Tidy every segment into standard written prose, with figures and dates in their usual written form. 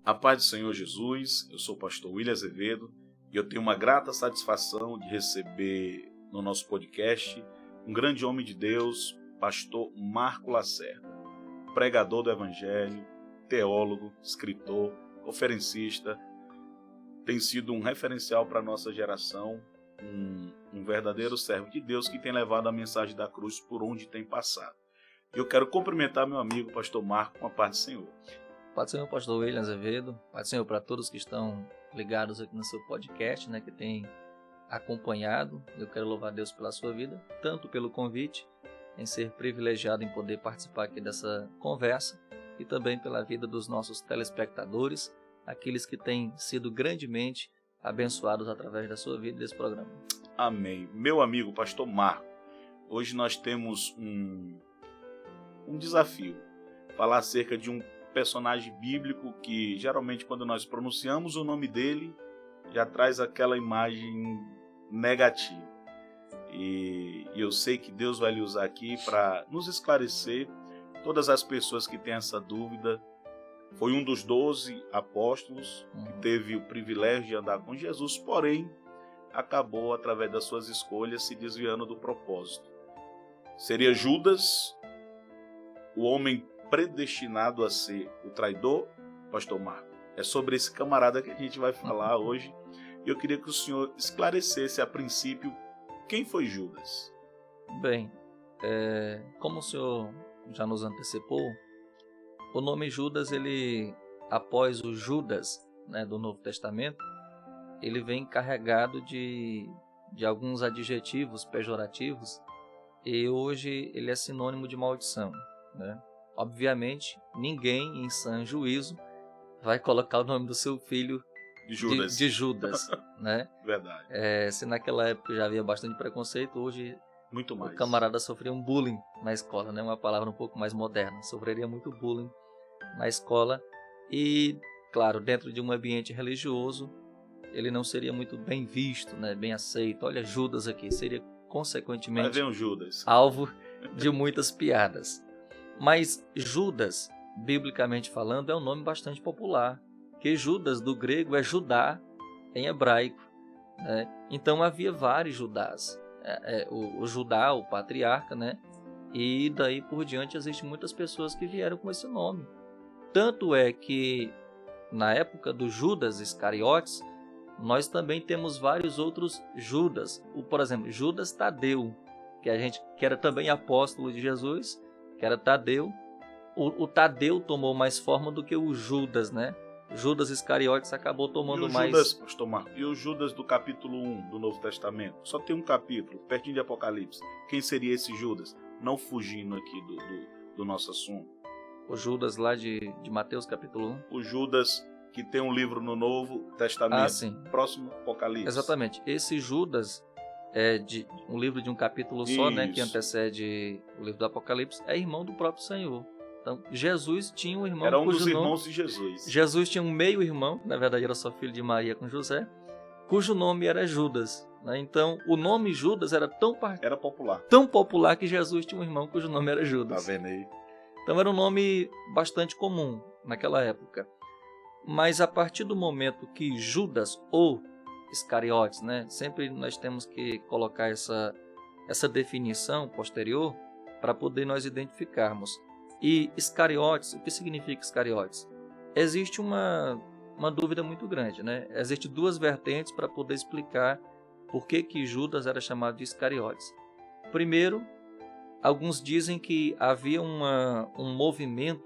A paz do Senhor Jesus, eu sou o pastor William Azevedo e eu tenho uma grata satisfação de receber no nosso podcast um grande homem de Deus, pastor Marco Lacerda, pregador do Evangelho, teólogo, escritor, conferencista, tem sido um referencial para a nossa geração, um verdadeiro servo de Deus que tem levado a mensagem da cruz por onde tem passado. Eu quero cumprimentar meu amigo, pastor Marco, com a paz do Senhor. Paz do Senhor, pastor William Azevedo. Paz do Senhor para todos que estão ligados aqui no seu podcast, que tem acompanhado. Eu quero louvar a Deus pela sua vida, tanto pelo convite, em ser privilegiado em poder participar aqui dessa conversa, e também pela vida dos nossos telespectadores, aqueles que têm sido grandemente abençoados através da sua vida e desse programa. Amém. Meu amigo, pastor Marco, hoje nós temos um desafio, falar acerca de um personagem bíblico que geralmente quando nós pronunciamos o nome dele já traz aquela imagem negativa. E eu sei que Deus vai lhe usar aqui para nos esclarecer. Todas as pessoas que têm essa dúvida, foi um dos 12 apóstolos que teve o privilégio de andar com Jesus, porém acabou através das suas escolhas se desviando do propósito. Seria Judas, o homem predestinado a ser o traidor, pastor Marco? É sobre esse camarada que a gente vai falar hoje. Eu queria que o senhor esclarecesse a princípio quem foi Judas. Bem, como o senhor já nos antecipou, o nome Judas, ele, após o Judas, do Novo Testamento, ele vem carregado de alguns adjetivos pejorativos, e hoje ele é sinônimo de maldição, Obviamente, ninguém em sã juízo vai colocar o nome do seu filho de Judas, Verdade. Se naquela época já havia bastante preconceito, hoje muito mais. O camarada sofria um bullying na escola, uma palavra um pouco mais moderna. Sofreria muito bullying na escola e, claro, dentro de um ambiente religioso, ele não seria muito bem visto, bem aceito. Olha, Judas aqui, seria consequentemente Vai ver um Judas. alvo de muitas piadas. Mas Judas, biblicamente falando, é um nome bastante popular, que Judas do grego é Judá em hebraico. Então havia vários Judás. O Judá, o patriarca, e daí por diante existem muitas pessoas que vieram com esse nome. Tanto é que na época do Judas Iscariotes, nós também temos vários outros Judas. Por exemplo, Judas Tadeu, que era também apóstolo de Jesus, que era Tadeu. O Tadeu tomou mais forma do que o Judas, Judas Iscariotes acabou tomando mais... Judas, pastor Marco, e o Judas do capítulo 1 do Novo Testamento? Só tem um capítulo, pertinho de Apocalipse. Quem seria esse Judas? Não fugindo aqui do nosso assunto. O Judas lá de Mateus capítulo 1. O Judas que tem um livro no Novo Testamento. Sim. Próximo Apocalipse. Exatamente. Esse Judas é de um livro de um capítulo só, que antecede o livro do Apocalipse, é irmão do próprio Senhor. Então, Jesus tinha um irmão... Era um dos irmãos de Jesus. Jesus tinha um meio-irmão, na verdade era só filho de Maria com José, cujo nome era Judas. Então, o nome Judas era era popular. Tão popular que Jesus tinha um irmão cujo nome era Judas. Tá vendo aí? Então, era um nome bastante comum naquela época. Mas a partir do momento que Judas ou Iscariotes, sempre nós temos que colocar essa definição posterior para poder nós identificarmos. E Iscariotes, o que significa Iscariotes? Existe uma dúvida muito grande, Existem duas vertentes para poder explicar por que Judas era chamado de Iscariotes. Primeiro, alguns dizem que havia um movimento,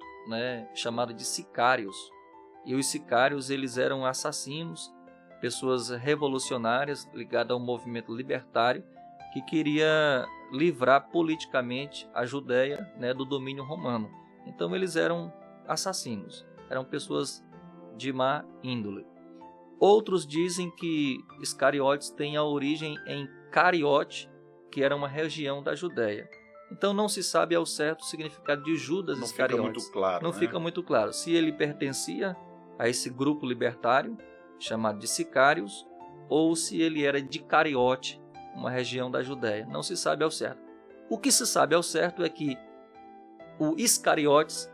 chamado de sicários. E os sicários, eles eram assassinos, pessoas revolucionárias ligadas ao movimento libertário que queria livrar politicamente a Judéia, do domínio romano. Então eles eram assassinos, eram pessoas de má índole. Outros dizem que Iscariotes tem a origem em Cariote, que era uma região da Judéia. Então não se sabe ao certo o significado de Judas Iscariotes. Não fica muito claro. Não fica muito claro se ele pertencia a esse grupo libertário, chamado de sicários, ou se ele era de Cariote, uma região da Judéia. Não se sabe ao certo. O que se sabe ao certo é que o Iscariotes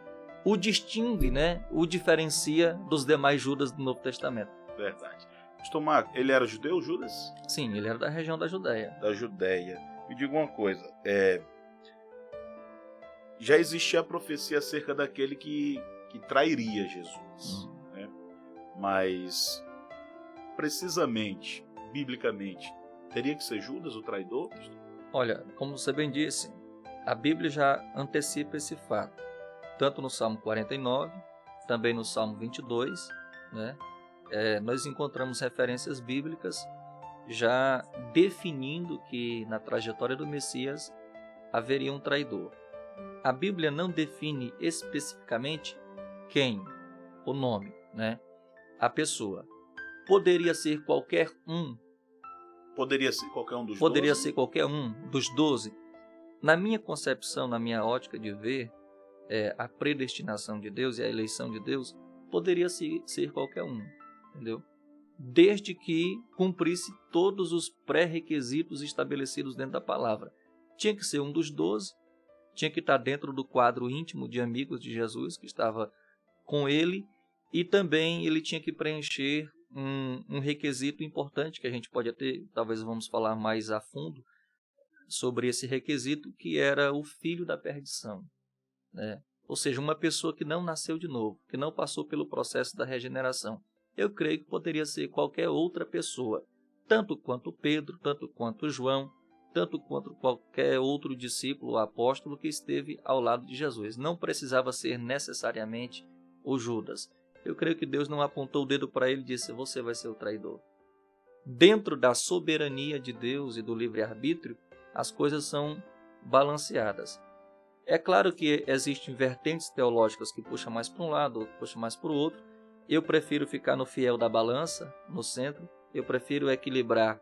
o distingue, né? O diferencia dos demais Judas do Novo Testamento. Verdade. Pastor Marco, ele era judeu, Judas? Sim, ele era da região da Judéia. Da Judéia. Me diga uma coisa, já existia a profecia acerca daquele que trairia Jesus, né? Mas, precisamente, biblicamente, teria que ser Judas o traidor? Olha, como você bem disse, a Bíblia já antecipa esse fato, tanto no Salmo 49, também no Salmo 22, né? Nós encontramos referências bíblicas já definindo que na trajetória do Messias haveria um traidor. A Bíblia não define especificamente quem, o nome, né? A pessoa. Poderia ser qualquer um. Poderia ser qualquer um dos 12? Poderia ser qualquer um dos 12. Na minha concepção, na minha ótica de ver, a predestinação de Deus e a eleição de Deus, poderia ser qualquer um, entendeu? Desde que cumprisse todos os pré-requisitos estabelecidos dentro da palavra. Tinha que ser um dos 12, tinha que estar dentro do quadro íntimo de amigos de Jesus, que estava com ele, e também ele tinha que preencher um requisito importante, que a gente pode até, talvez vamos falar mais a fundo sobre esse requisito, que era o filho da perdição, né? Ou seja, uma pessoa que não nasceu de novo, que não passou pelo processo da regeneração. Eu creio que poderia ser qualquer outra pessoa, tanto quanto Pedro, tanto quanto João, tanto quanto qualquer outro discípulo ou apóstolo que esteve ao lado de Jesus. Não precisava ser necessariamente o Judas. Eu creio que Deus não apontou o dedo para ele e disse: você vai ser o traidor. Dentro da soberania de Deus e do livre-arbítrio, as coisas são balanceadas. É claro que existem vertentes teológicas que puxam mais para um lado, outro puxa mais para o outro. Eu prefiro ficar no fiel da balança, no centro. Eu prefiro equilibrar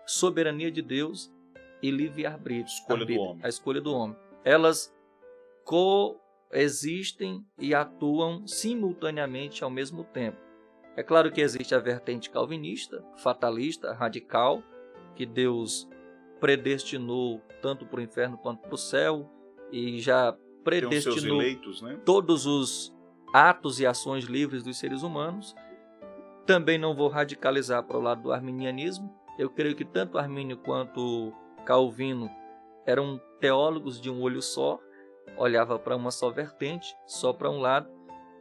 soberania de Deus e livre-arbítrio, a escolha do homem. Elas coexistem e atuam simultaneamente ao mesmo tempo. É claro que existe a vertente calvinista, fatalista, radical, que Deus predestinou tanto para o inferno quanto para o céu e já predestinou seus eleitos, né? Todos os atos e ações livres dos seres humanos. Também não vou radicalizar para o lado do arminianismo. Eu creio que tanto Armínio quanto Calvino eram teólogos de um olho só, olhava para uma só vertente, só para um lado,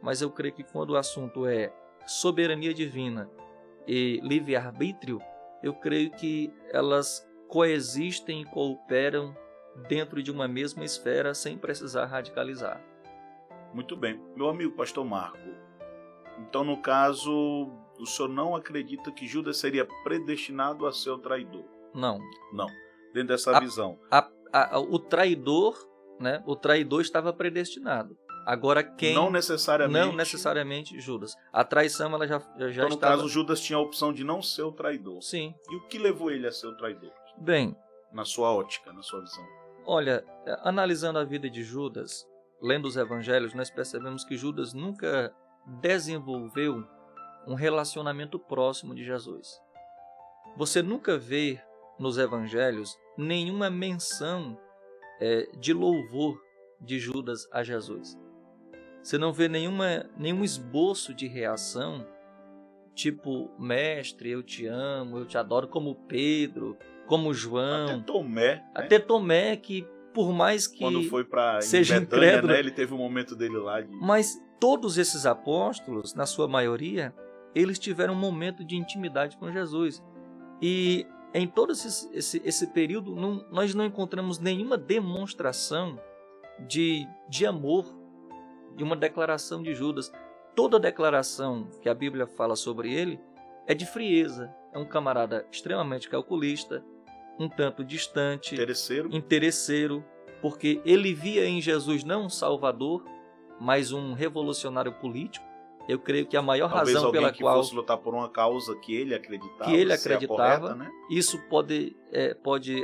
mas eu creio que quando o assunto é soberania divina e livre-arbítrio, eu creio que elas coexistem e cooperam dentro de uma mesma esfera sem precisar radicalizar. Muito bem. Meu amigo pastor Marco, então no caso, o senhor não acredita que Judas seria predestinado a ser o traidor? Não. Não. Dentro dessa visão. O traidor, né? O traidor estava predestinado. Agora quem... Não necessariamente Judas. A traição ela já então, no estava... caso, Judas tinha a opção de não ser o traidor. Sim. E o que levou ele a ser o traidor? Bem... Na sua ótica, na sua visão. Olha, analisando a vida de Judas, lendo os evangelhos, nós percebemos que Judas nunca desenvolveu um relacionamento próximo de Jesus. Você nunca vê nos evangelhos nenhuma menção de louvor de Judas a Jesus. Você não vê nenhum esboço de reação, tipo, mestre, eu te amo, eu te adoro, como Pedro, como João. Até Tomé, que por mais que quando foi para seja incrédulo, né, ele teve um momento dele lá. Mas todos esses apóstolos, na sua maioria, eles tiveram um momento de intimidade com Jesus. E em todo esse período, nós não encontramos nenhuma demonstração de amor, de uma declaração de Judas. Toda declaração que a Bíblia fala sobre ele é de frieza. É um camarada extremamente calculista, um tanto distante, interesseiro, porque ele via em Jesus não um salvador, mas um revolucionário político. Eu creio que a maior razão pela qual... fosse lutar por uma causa que ele acreditava, correta, né? Isso pode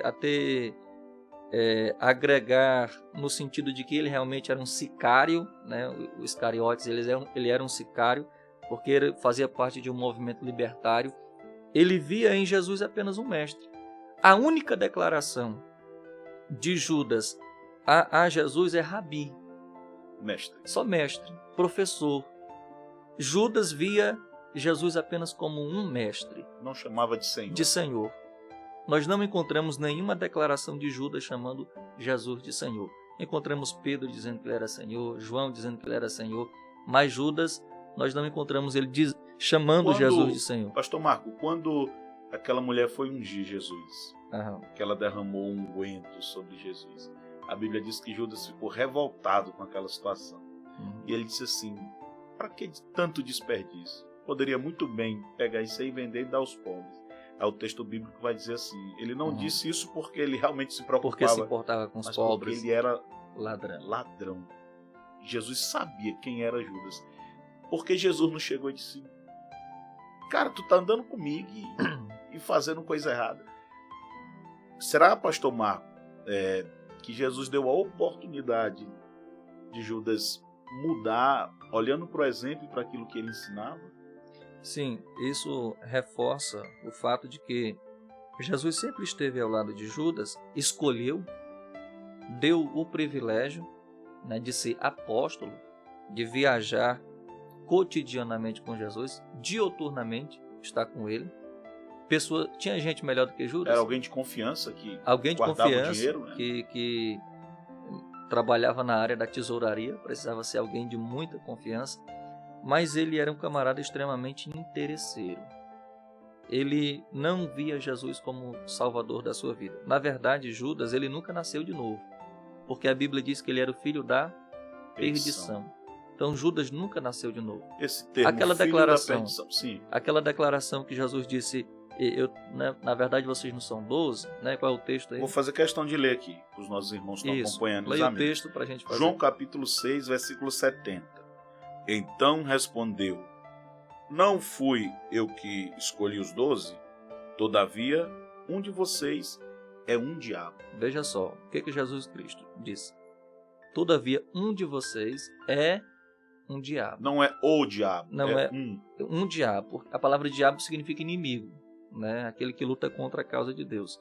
até agregar no sentido de que ele realmente era um sicário, né? O Iscariotes, ele era um sicário, porque ele fazia parte de um movimento libertário. Ele via em Jesus apenas um mestre. A única declaração de Judas a Jesus é Rabi. Mestre. Só mestre, professor. Judas via Jesus apenas como um mestre. Não chamava de Senhor. De Senhor. Nós não encontramos nenhuma declaração de Judas chamando Jesus de Senhor. Encontramos Pedro dizendo que ele era Senhor, João dizendo que ele era Senhor, mas Judas, nós não encontramos ele chamando Jesus de Senhor. Pastor Marco, quando aquela mulher foi ungir Jesus, que ela derramou um unguento sobre Jesus, a Bíblia diz que Judas ficou revoltado com aquela situação. E ele disse assim, para que tanto desperdício? Poderia muito bem pegar isso aí e vender e dar aos pobres. Aí o texto bíblico vai dizer assim, ele não disse isso porque ele realmente se preocupava. Porque se importava com os pobres. Porque ele era ladrão. Jesus sabia quem era Judas. Porque Jesus não chegou e disse, cara, tu tá andando comigo e fazendo coisa errada. Será, pastor Marco, que Jesus deu a oportunidade de Judas mudar, olhando para o exemplo e para aquilo que ele ensinava? Sim, isso reforça o fato de que Jesus sempre esteve ao lado de Judas, escolheu, deu o privilégio, né, de ser apóstolo, de viajar cotidianamente com Jesus, dioturnamente estar com ele. Tinha gente melhor do que Judas? Era alguém de confiança que alguém de guardava confiança, o dinheiro, né? que trabalhava na área da tesouraria, precisava ser alguém de muita confiança, mas ele era um camarada extremamente interesseiro. Ele não via Jesus como salvador da sua vida. Na verdade, Judas, ele nunca nasceu de novo, porque a Bíblia diz que ele era o filho da perdição. Então Judas nunca nasceu de novo. Esse termo, aquela filho declaração, da perdição, sim. Aquela declaração que Jesus disse, na verdade vocês não são 12, né? Qual é o texto aí? Vou fazer questão de ler aqui, para os nossos irmãos que estão acompanhando. Leia o texto para a gente fazer. João capítulo 6, versículo 70. Então respondeu, não fui eu que escolhi os 12? Todavia, um de vocês é um diabo. Veja só, o que Jesus Cristo disse? Todavia, um de vocês é um diabo. Não é o diabo, não é um diabo. A palavra diabo significa inimigo, né? Aquele que luta contra a causa de Deus.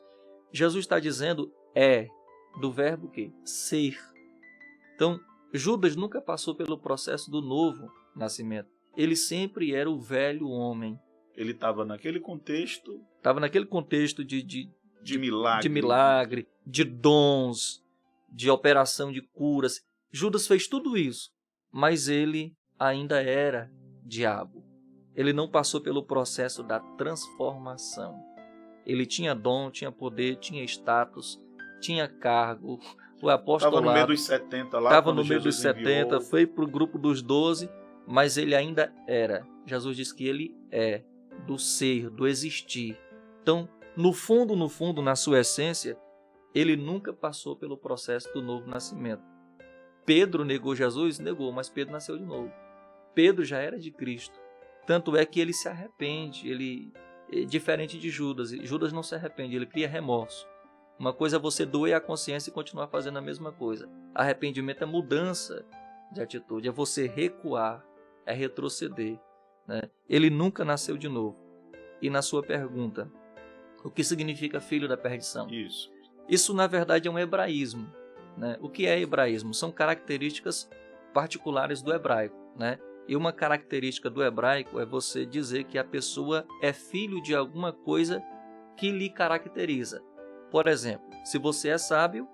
Jesus está dizendo do verbo que? Ser. Então, Judas nunca passou pelo processo do novo nascimento. Ele sempre era o velho homem. Ele estava naquele contexto. Estava naquele contexto de milagre, de dons, de operação de curas. Judas fez tudo isso, mas ele ainda era diabo. Ele não passou pelo processo da transformação. Ele tinha dom, tinha poder, tinha status, tinha cargo. O apóstolo estava no meio dos 70 lá. Estava no meio dos 70, foi para o grupo dos 12, mas ele ainda era. Jesus disse que ele é do ser, do existir. Então, no fundo, na sua essência, ele nunca passou pelo processo do novo nascimento. Pedro negou Jesus? Negou, mas Pedro nasceu de novo. Pedro já era de Cristo. Tanto é que ele se arrepende, ele é diferente de Judas. Judas não se arrepende, ele cria remorso. Uma coisa é você doer a consciência e continuar fazendo a mesma coisa. Arrependimento é mudança de atitude, é você recuar, é retroceder, né? Ele nunca nasceu de novo. E na sua pergunta, o que significa filho da perdição? Isso na verdade é um hebraísmo, né? O que é hebraísmo? São características particulares do hebraico, né? E uma característica do hebraico é você dizer que a pessoa é filho de alguma coisa que lhe caracteriza. Por exemplo, se você é sábio,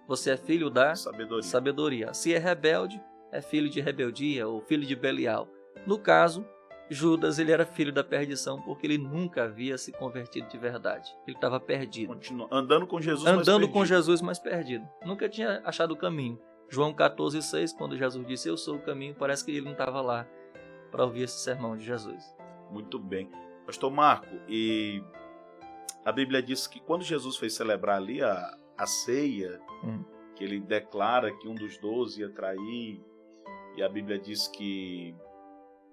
você é filho da sabedoria. Se é rebelde, é filho de rebeldia ou filho de Belial. No caso, Judas, ele era filho da perdição porque ele nunca havia se convertido de verdade. Ele estava perdido. Andando com Jesus, mas perdido. Nunca tinha achado o caminho. João 14,6, quando Jesus disse, eu sou o caminho, parece que ele não estava lá para ouvir esse sermão de Jesus. Muito bem. Pastor Marco, e a Bíblia diz que quando Jesus foi celebrar ali a ceia, que ele declara que um dos 12 ia trair, e a Bíblia diz que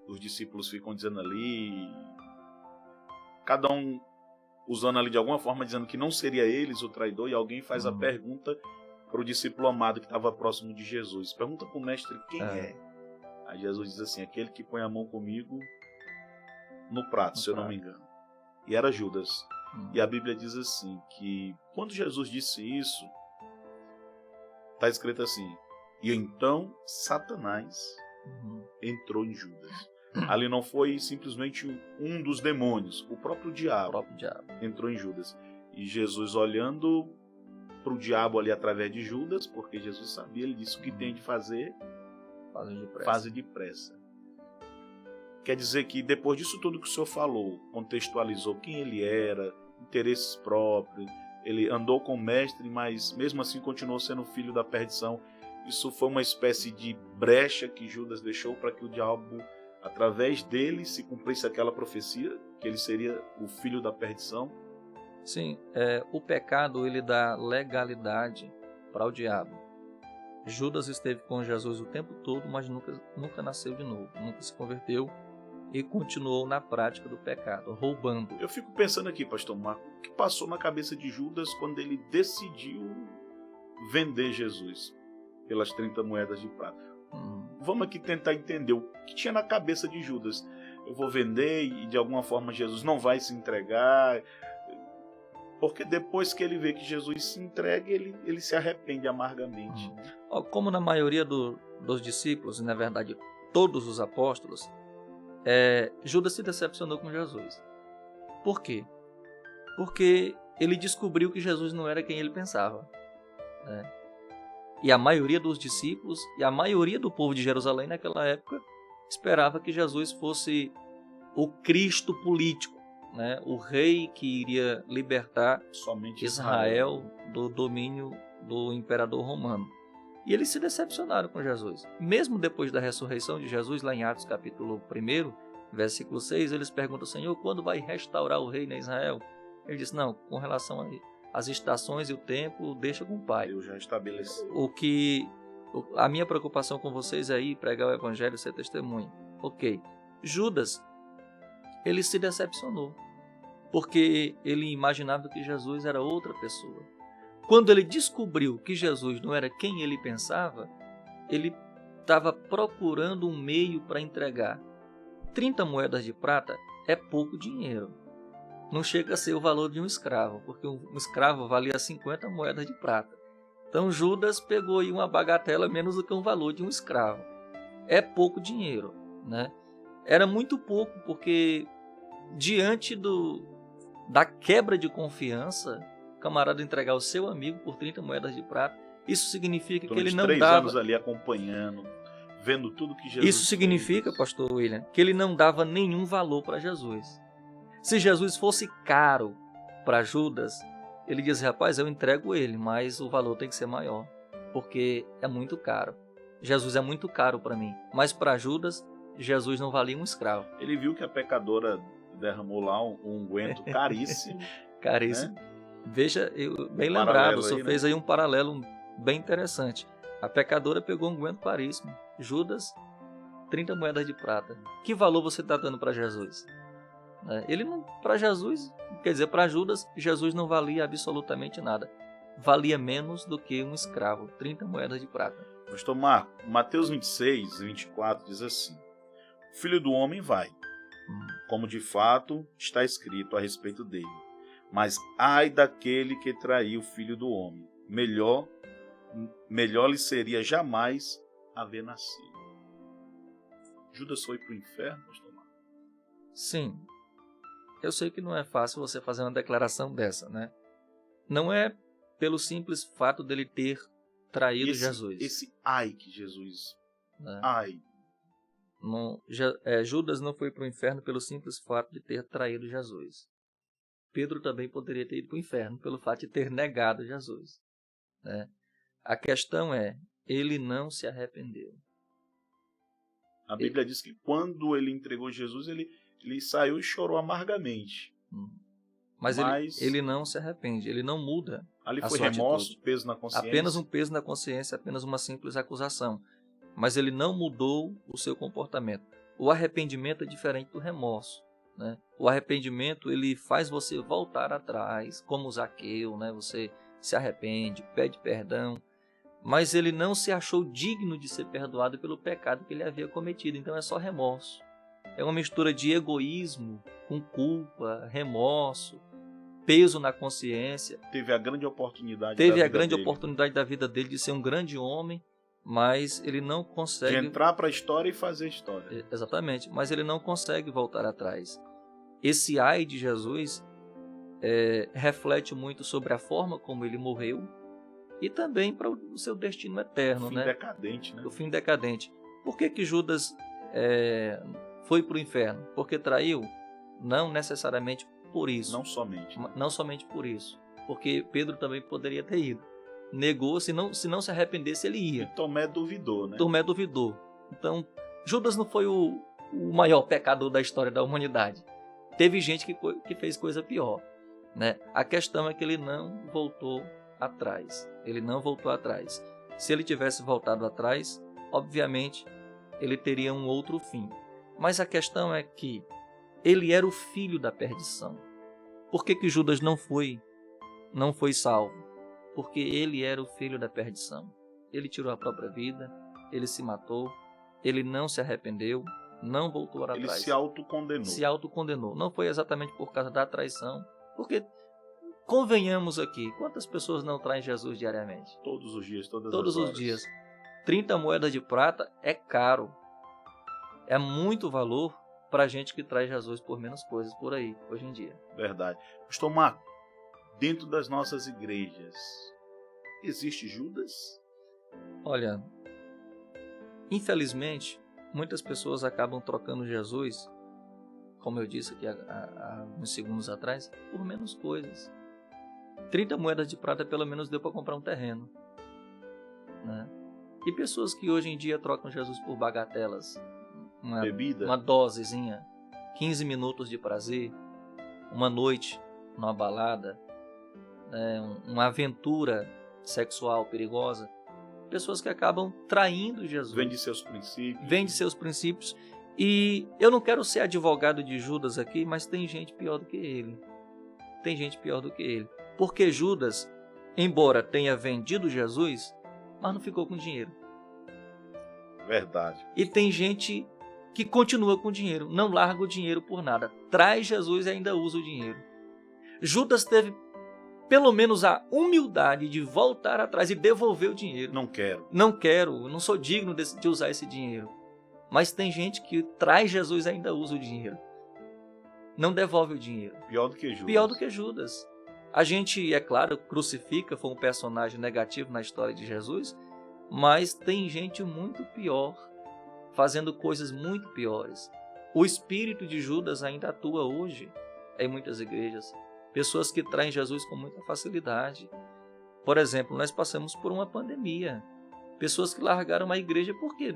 os discípulos ficam dizendo ali, cada um usando ali de alguma forma, dizendo que não seria eles o traidor, e alguém faz a pergunta para o discípulo amado que estava próximo de Jesus. Pergunta para o mestre quem é. Aí Jesus diz assim, aquele que põe a mão comigo no prato, se eu não me engano. E era Judas. E a Bíblia diz assim, que quando Jesus disse isso, está escrito assim, E então Satanás entrou em Judas. Ali não foi simplesmente um dos demônios, o próprio diabo entrou em Judas. E Jesus, olhando para o diabo ali através de Judas, porque Jesus sabia, ele disse: o que tem de fazer, faze depressa. Quer dizer que depois disso tudo que o senhor falou, contextualizou quem ele era, interesses próprios, ele andou com o mestre, mas mesmo assim continuou sendo filho da perdição. Isso foi uma espécie de brecha que Judas deixou para que o diabo, através dele, se cumprisse aquela profecia, que ele seria o filho da perdição. Sim, o pecado ele dá legalidade para o diabo. Judas esteve com Jesus o tempo todo, mas nunca nasceu de novo, nunca se converteu e continuou na prática do pecado, roubando. Eu fico pensando aqui, pastor Marco, o que passou na cabeça de Judas quando ele decidiu vender Jesus pelas 30 moedas de prata? Vamos aqui tentar entender o que tinha na cabeça de Judas. Eu vou vender e de alguma forma Jesus não vai se entregar. Porque depois que ele vê que Jesus se entrega, ele se arrepende amargamente. Como na maioria dos discípulos, e na verdade todos os apóstolos, Judas se decepcionou com Jesus. Por quê? Porque ele descobriu que Jesus não era quem ele pensava. E a maioria dos discípulos e a maioria do povo de Jerusalém naquela época esperava que Jesus fosse o Cristo político, o rei que iria libertar somente Israel do domínio do imperador romano. E eles se decepcionaram com Jesus. Mesmo depois da ressurreição de Jesus, lá em Atos capítulo 1, versículo 6, eles perguntam: Senhor, quando vai restaurar o reino em Israel? Ele diz: não, com relação às estações e o tempo, deixa com o Pai. Eu já estabeleci. A minha preocupação com vocês é ir pregar o evangelho e ser testemunha. Ok. Judas, ele se decepcionou, porque ele imaginava que Jesus era outra pessoa. Quando ele descobriu que Jesus não era quem ele pensava, ele estava procurando um meio para entregar. 30 moedas de prata é pouco dinheiro. Não chega a ser o valor de um escravo, porque um escravo valia 50 moedas de prata. Então Judas pegou aí uma bagatela menos do que o valor de um escravo. É pouco dinheiro, Era muito pouco, porque diante da quebra de confiança, o camarada entregar o seu amigo por 30 moedas de prata, isso significa que ele não 3 dava... anos ali acompanhando, vendo tudo que Jesus Isso significa, pastor William, que ele não dava nenhum valor para Jesus. Se Jesus fosse caro para Judas, ele dizia: rapaz, eu entrego ele, mas o valor tem que ser maior, porque é muito caro. Jesus é muito caro para mim, mas para Judas, Jesus não valia um escravo. Ele viu que a pecadora derramou lá um unguento caríssimo. Caríssimo. Veja, bem lembrado, o senhor fez aí um paralelo bem interessante. A pecadora pegou um unguento caríssimo. Judas, 30 moedas de prata. Que valor você está dando para Jesus? Ele não, para Jesus, quer dizer, para Judas, Jesus não valia absolutamente nada. Valia menos do que um escravo, 30 moedas de prata. Pastor Marco, Mateus 26, 24 diz assim: o Filho do Homem vai, como de fato está escrito a respeito dele. Mas ai daquele que trair o Filho do Homem, melhor lhe seria jamais haver nascido. Judas foi para o inferno, pastor Marco? Sim. Eu sei que não é fácil você fazer uma declaração dessa, Não é pelo simples fato dele ter traído Jesus. Esse ai que Jesus... Ai. Não, Judas não foi para o inferno pelo simples fato de ter traído Jesus. Pedro também poderia ter ido para o inferno pelo fato de ter negado Jesus. A questão é, ele não se arrependeu. A Bíblia diz que quando ele entregou Jesus, ele saiu e chorou amargamente. Mas ele não se arrepende, ele não muda. Ali foi remorso, peso na consciência. Apenas um peso na consciência, apenas uma simples acusação. Mas ele não mudou o seu comportamento. O arrependimento é diferente do remorso. O arrependimento ele faz você voltar atrás, como Zaqueu, Você se arrepende, pede perdão, mas ele não se achou digno de ser perdoado pelo pecado que ele havia cometido. Então é só remorso. É uma mistura de egoísmo com culpa, remorso, peso na consciência. Teve a grande oportunidade da vida dele de ser um grande homem, mas ele não De consegue... entrar para a história e fazer história. Exatamente, mas ele não consegue voltar atrás. Esse ai de Jesus reflete muito sobre a forma como ele morreu e também para o seu destino eterno, Fim né? decadente, né? O fim decadente. Por que Judas foi para o inferno? Porque traiu? Não necessariamente por isso. Não somente. Né? Não somente por isso. Porque Pedro também poderia ter ido. Negou, se não se arrependesse, ele ia. E Tomé duvidou, né? Tomé duvidou. Então, Judas não foi o maior pecador da história da humanidade. Teve gente que fez coisa pior, né? A questão é que ele não voltou atrás. Ele não voltou atrás. Se ele tivesse voltado atrás, obviamente, ele teria um outro fim. Mas a questão é que ele era o filho da perdição. Por que Judas não foi salvo? Porque ele era o filho da perdição. Ele tirou a própria vida, ele se matou, ele não se arrependeu, não voltou atrás. Ele se autocondenou. Se autocondenou. Não foi exatamente por causa da traição, porque, convenhamos aqui, quantas pessoas não traem Jesus diariamente? Todos os dias, todas Todos as horas. os dias. 30 moedas de prata é caro. É muito valor para gente que traz Jesus por menos coisas por aí, hoje em dia. Verdade. Pastor Marco, dentro das nossas igrejas, existe Judas? Olha, infelizmente, muitas pessoas acabam trocando Jesus, como eu disse aqui há uns segundos atrás, por menos coisas. 30 moedas de prata pelo menos deu para comprar um terreno, né? E pessoas que hoje em dia trocam Jesus por bagatelas, Bebida? uma dosezinha, 15 minutos de prazer, uma noite numa balada, né, uma aventura sexual perigosa. Pessoas que acabam traindo Jesus. Vende seus princípios. Vende seus princípios. E eu não quero ser advogado de Judas aqui, mas tem gente pior do que ele. Tem gente pior do que ele. Porque Judas, embora tenha vendido Jesus, mas não ficou com dinheiro. Verdade. E tem gente que continua com dinheiro, não larga o dinheiro por nada. Traz Jesus e ainda usa o dinheiro. Judas teve pelo menos a humildade de voltar atrás e devolver o dinheiro. Não quero. Não quero, não sou digno de usar esse dinheiro. Mas tem gente que traz Jesus e ainda usa o dinheiro. Não devolve o dinheiro. Pior do que Judas. Pior do que Judas. A gente, é claro, crucifica, foi um personagem negativo na história de Jesus, mas tem gente muito pior, fazendo coisas muito piores. O espírito de Judas ainda atua hoje em muitas igrejas. Pessoas que traem Jesus com muita facilidade. Por exemplo, nós passamos por uma pandemia. Pessoas que largaram a igreja porque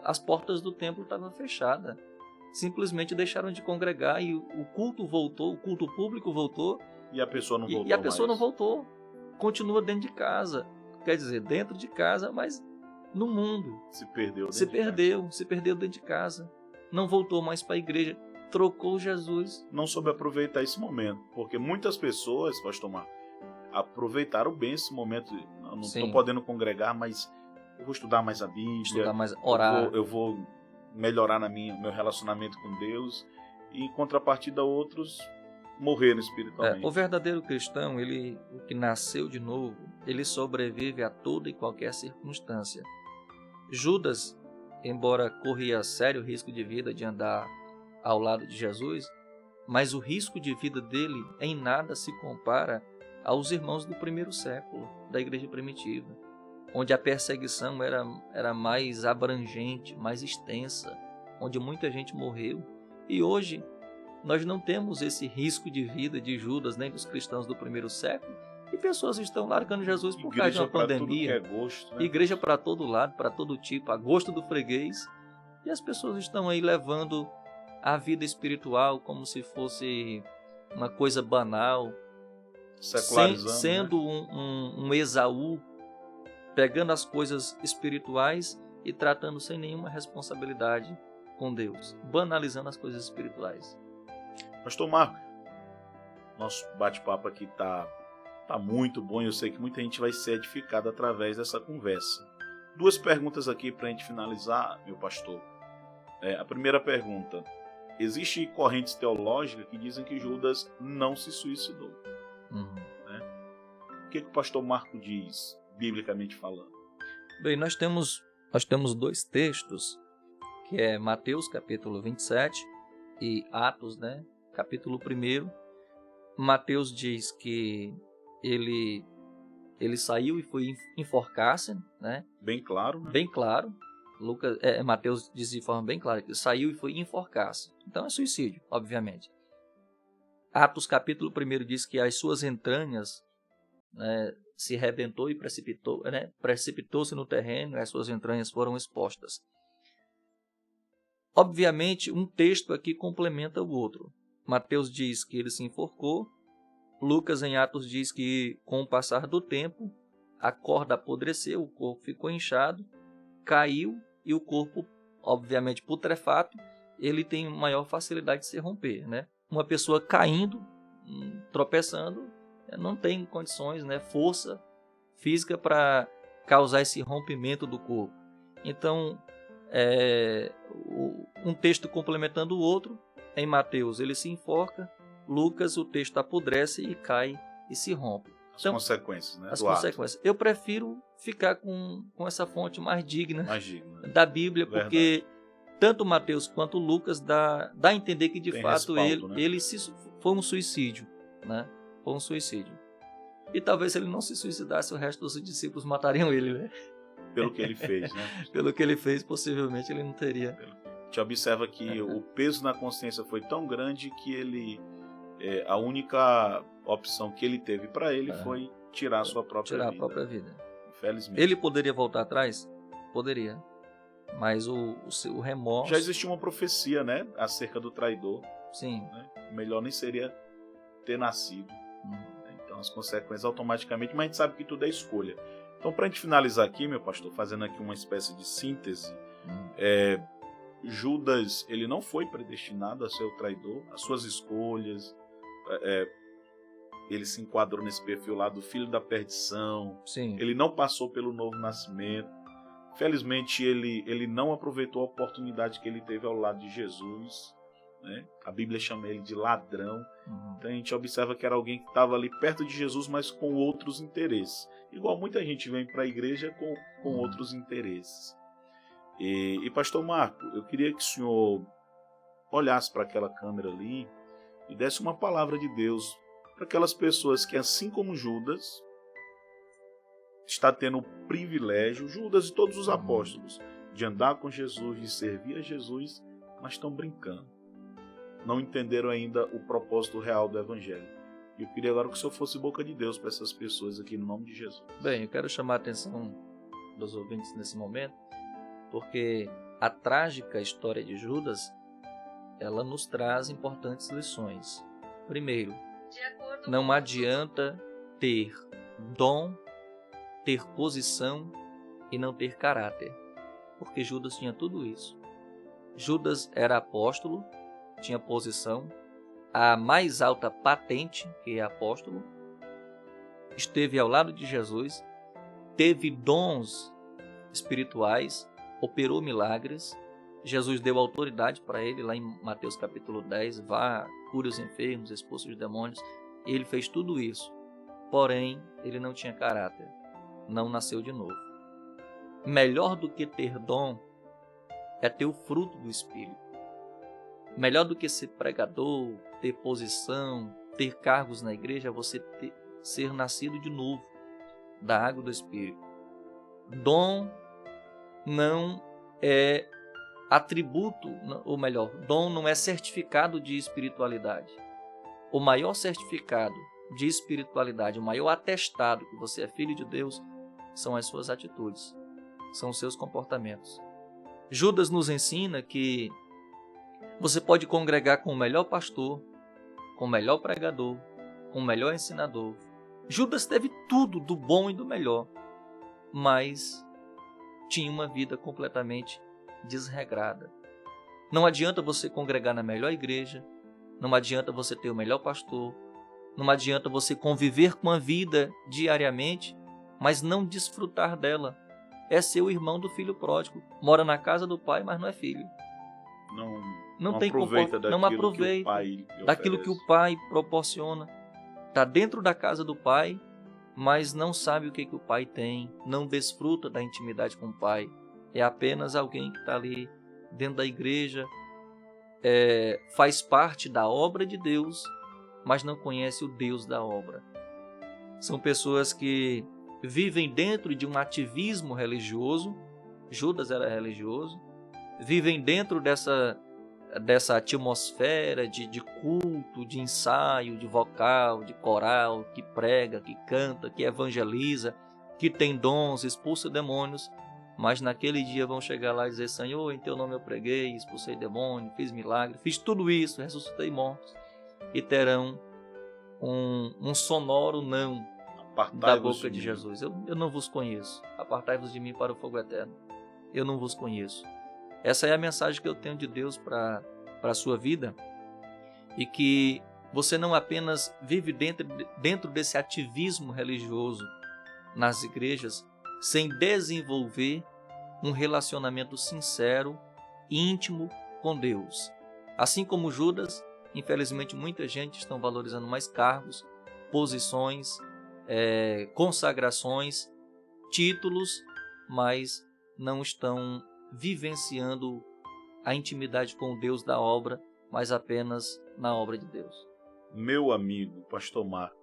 as portas do templo estavam fechadas. Simplesmente deixaram de congregar e o culto voltou, o culto público voltou. E a pessoa não voltou. E a pessoa mais. não voltou. Continua dentro de casa. Quer dizer, dentro de casa, mas no mundo. Se perdeu. Se perdeu dentro de casa. Não voltou mais para a igreja. Trocou Jesus. Não soube aproveitar esse momento. Porque muitas pessoas, pastor Marco, aproveitaram bem esse momento. Não estou podendo congregar, mas eu vou estudar mais a Bíblia. Estudar mais, orar. Eu vou melhorar meu relacionamento com Deus. E em contrapartida, outros morreram espiritualmente. O verdadeiro cristão, o que nasceu de novo, ele sobrevive a toda e qualquer circunstância. Judas, embora corria sério risco de vida de andar ao lado de Jesus, mas o risco de vida dele em nada se compara aos irmãos do primeiro século, da igreja primitiva, onde a perseguição era mais abrangente, mais extensa, onde muita gente morreu. E hoje nós não temos esse risco de vida de Judas, nem dos cristãos do primeiro século, e pessoas estão largando Jesus por causa de uma pandemia. Tudo que é gosto, né? Igreja para todo lado, para todo tipo, a gosto do freguês. E as pessoas estão aí levando a vida espiritual como se fosse uma coisa banal, sendo, né, um Esaú, pegando as coisas espirituais e tratando sem nenhuma responsabilidade com Deus, banalizando as coisas espirituais. Pastor Marco, nosso bate-papo aqui tá muito bom e eu sei que muita gente vai ser edificada através dessa conversa. 2 perguntas aqui para a gente finalizar, meu pastor. A primeira pergunta: existem correntes teológicas que dizem que Judas não se suicidou. Né? O que o pastor Marco diz, biblicamente falando? Bem, nós temos dois textos, que é Mateus capítulo 27 e Atos, né, capítulo 1. Mateus diz que ele saiu e foi enforcar-se, né? Bem claro, né? Bem claro. Mateus diz de forma bem clara que saiu e foi enforcar-se. Então é suicídio, obviamente. Atos capítulo 1 diz que as suas entranhas, né, se rebentou e precipitou-se no terreno, e as suas entranhas foram expostas. Obviamente, um texto aqui complementa o outro. Mateus diz que ele se enforcou. Lucas, em Atos, diz que com o passar do tempo, a corda apodreceu, o corpo ficou inchado, caiu e o corpo, obviamente putrefato, ele tem maior facilidade de se romper, né? Uma pessoa caindo, tropeçando, não tem condições, né, força física para causar esse rompimento do corpo. Então, um texto complementando o outro. Em Mateus ele se enforca, Lucas o texto apodrece e cai e se rompe. As consequências, né? As consequências. Eu prefiro ficar com essa fonte mais digna da Bíblia, porque tanto Mateus quanto Lucas dá a entender que de tem fato respaldo, né? ele foi um suicídio, né? Foi um suicídio. E talvez se ele não se suicidasse, o resto dos discípulos matariam ele, né? Pelo que ele fez, né? Pelo que ele fez, possivelmente ele não teria. A gente observa que o peso na consciência foi tão grande que ele, a única opção que ele teve para ele foi tirar a sua própria vida. Infelizmente. Ele poderia voltar atrás? Poderia. Mas o remorso... Já existia uma profecia, né? Acerca do traidor. Sim. Né? O melhor nem seria ter nascido. Então as consequências automaticamente, mas a gente sabe que tudo é escolha. Então, para a gente finalizar aqui, meu pastor, fazendo aqui uma espécie de síntese, Judas, ele não foi predestinado a ser o traidor, as suas escolhas, ele se enquadrou nesse perfil lá do filho da perdição. Sim. Ele não passou pelo novo nascimento. Felizmente, ele não aproveitou a oportunidade que ele teve ao lado de Jesus, né? A Bíblia chama ele de ladrão. Então a gente observa que era alguém que estava ali perto de Jesus, mas com outros interesses. Igual muita gente vem para a igreja com outros interesses. E pastor Marco, eu queria que o senhor olhasse para aquela câmera ali e desse uma palavra de Deus para aquelas pessoas que, assim como Judas, está tendo o privilégio, Judas e todos os apóstolos, de andar com Jesus, de servir a Jesus, mas estão brincando. Não entenderam ainda o propósito real do Evangelho. E eu queria agora que o senhor fosse boca de Deus para essas pessoas aqui, no nome de Jesus. Bem, eu quero chamar a atenção dos ouvintes nesse momento, porque a trágica história de Judas, ela nos traz importantes lições. Primeiro, não adianta ter dom, ter posição e não ter caráter, porque Judas tinha tudo isso. Judas era apóstolo, tinha posição, a mais alta patente, que é apóstolo, esteve ao lado de Jesus, teve dons espirituais, operou milagres, Jesus deu autoridade para ele, lá em Mateus capítulo 10, vá, cure os enfermos, expulse os demônios, ele fez tudo isso, porém, ele não tinha caráter, não nasceu de novo. Melhor do que ter dom é ter o fruto do Espírito. Melhor do que ser pregador, ter posição, ter cargos na igreja, é você ser nascido de novo, da água do Espírito. Dom não é atributo, ou melhor, dom não é certificado de espiritualidade. O maior certificado de espiritualidade, o maior atestado que você é filho de Deus, são as suas atitudes, são os seus comportamentos. Judas nos ensina que você pode congregar com o melhor pastor, com o melhor pregador, com o melhor ensinador. Judas teve tudo do bom e do melhor, mas tinha uma vida completamente desregrada. Não adianta você congregar na melhor igreja, não adianta você ter o melhor pastor, não adianta você conviver com a vida diariamente, mas não desfrutar dela. É seu irmão do filho pródigo, mora na casa do pai, mas não é filho. Não aproveita daquilo que o pai proporciona. Está dentro da casa do pai, mas não sabe o que o pai tem, não desfruta da intimidade com o pai. É apenas alguém que está ali dentro da igreja, faz parte da obra de Deus, mas não conhece o Deus da obra. São pessoas que vivem dentro de um ativismo religioso. Judas era religioso. Vivem dentro dessa atmosfera de culto, de ensaio, de vocal, de coral, que prega, que canta, que evangeliza, que tem dons, expulsa demônios, mas naquele dia vão chegar lá e dizer: Senhor, em teu nome eu preguei, expulsei demônio, fiz milagre, fiz tudo isso, ressuscitei mortos, e terão um sonoro não da boca de Jesus. Eu não vos conheço, apartai-vos de mim para o fogo eterno, eu não vos conheço. Essa é a mensagem que eu tenho de Deus para a sua vida, e que você não apenas vive dentro desse ativismo religioso nas igrejas, sem desenvolver um relacionamento sincero, íntimo com Deus. Assim como Judas, infelizmente muita gente está valorizando mais cargos, posições, consagrações, títulos, mas não estão vivenciando a intimidade com o Deus da obra, mas apenas na obra de Deus. Meu amigo, pastor Marco,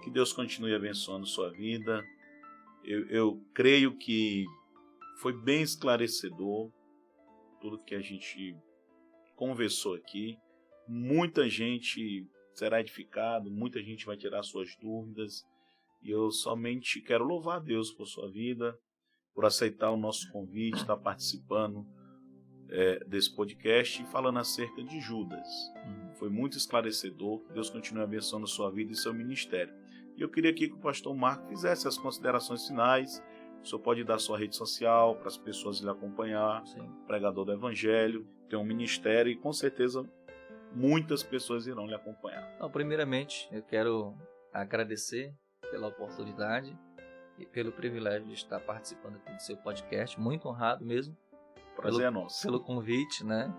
que Deus continue abençoando sua vida. Eu creio que foi bem esclarecedor tudo que a gente conversou aqui. Muita gente será edificada, muita gente vai tirar suas dúvidas, e eu somente quero louvar a Deus por sua vida, por aceitar o nosso convite, estar participando desse podcast e falando acerca de Judas. Foi muito esclarecedor. Deus continue abençoando a sua vida e seu ministério. E eu queria aqui que o pastor Marco fizesse as considerações finais. O senhor pode dar sua rede social para as pessoas lhe acompanhar. Sim. Pregador do Evangelho, tem um ministério e com certeza muitas pessoas irão lhe acompanhar. Então, primeiramente, eu quero agradecer pela oportunidade e pelo privilégio de estar participando aqui do seu podcast. Muito honrado mesmo. Prazer é nosso. Pelo convite, né?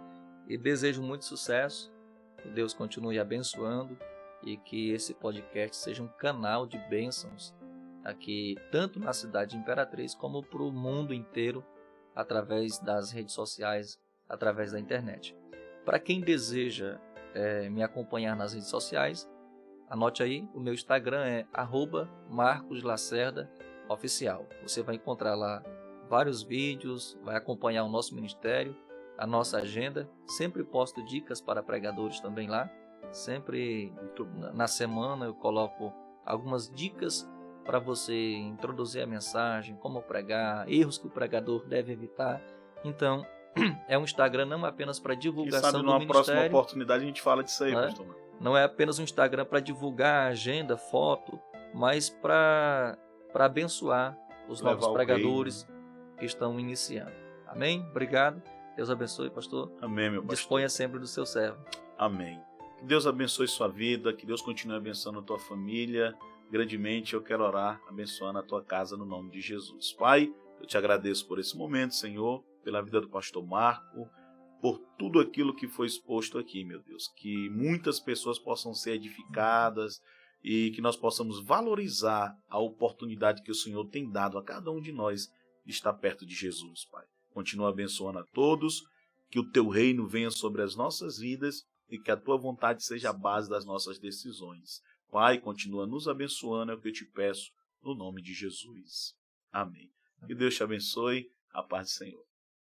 E desejo muito sucesso. Que Deus continue abençoando e que esse podcast seja um canal de bênçãos aqui, tanto na cidade de Imperatriz como para o mundo inteiro, através das redes sociais, através da internet. Para quem deseja me acompanhar nas redes sociais, anote aí, o meu Instagram é @MarcosLacerdaOficial. Você vai encontrar lá vários vídeos, vai acompanhar o nosso ministério, a nossa agenda. Sempre posto dicas para pregadores também lá. Sempre na semana eu coloco algumas dicas para você introduzir a mensagem, como pregar, erros que o pregador deve evitar. Então, é um Instagram não apenas para divulgação do ministério. Numa próxima oportunidade a gente fala disso aí, pastor. Não é apenas um Instagram para divulgar a agenda, foto, mas para abençoar os novos pregadores que estão iniciando. Amém? Obrigado. Deus abençoe, pastor. Amém, meu pastor. Disponha sempre do seu servo. Amém. Que Deus abençoe sua vida, que Deus continue abençoando a tua família. Grandemente eu quero orar, abençoando a tua casa no nome de Jesus. Pai, eu te agradeço por esse momento, Senhor, pela vida do pastor Marco, por tudo aquilo que foi exposto aqui, meu Deus. Que muitas pessoas possam ser edificadas e que nós possamos valorizar a oportunidade que o Senhor tem dado a cada um de nós de estar perto de Jesus, Pai. Continua abençoando a todos, que o teu reino venha sobre as nossas vidas e que a tua vontade seja a base das nossas decisões. Pai, continua nos abençoando, é o que eu te peço, no nome de Jesus. Amém. Que Deus te abençoe. A paz do Senhor.